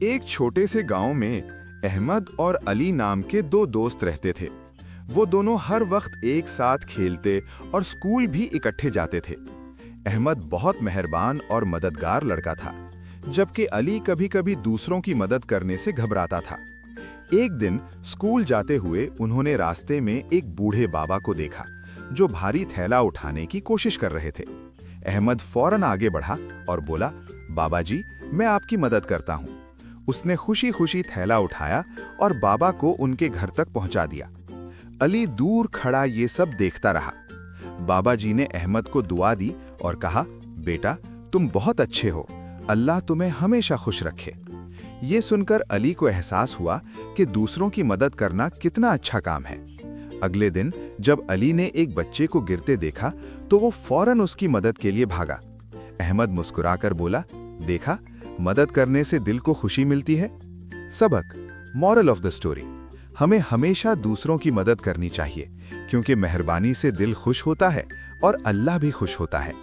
एक छोटे से गांव में अहमद और अली नाम के दो दोस्त रहते थे। वो दोनों हर वक्त एक साथ खेलते और स्कूल भी इकट्ठे जाते थे। अहमद बहुत मेहरबान और मददगार लड़का था, जबकि अली कभी-कभी दूसरों की मदद करने से घबराता था। एक दिन स्कूल जाते हुए उन्होंने रास्ते में एक बूढ़े बाबा को देखा, जो भारी थैला उठाने की कोशिश कर रहे थे। अहमद फौरन आगे बढ़ा और बोला, बाबा जी, मैं आपकी मदद करता हूँ। उसने खुशी-खुशी थैला उठाया और बाबा को उनके घर तक पहुंचा दिया। अली दूर खड़ा ये सब देखता रहा। बाबा जी ने अहमद को दुआ दी और कहा, बेटा, तुम बहुत अच्छे हो, अल्लाह तुम्हें हमेशा खुश रखे। ये सुनकर अली को एहसास हुआ कि दूसरों की मदद करना कितना अच्छा काम है। अगले दिन जब अली ने एक बच्चे को गिरते देखा तो वो फौरन उसकी मदद के लिए भागा। अहमद मुस्कुराकर बोला, देखा, मदद करने से दिल को खुशी मिलती है। सबक, मॉरल ऑफ द स्टोरी, हमें हमेशा दूसरों की मदद करनी चाहिए, क्योंकि मेहरबानी से दिल खुश होता है और अल्लाह भी खुश होता है।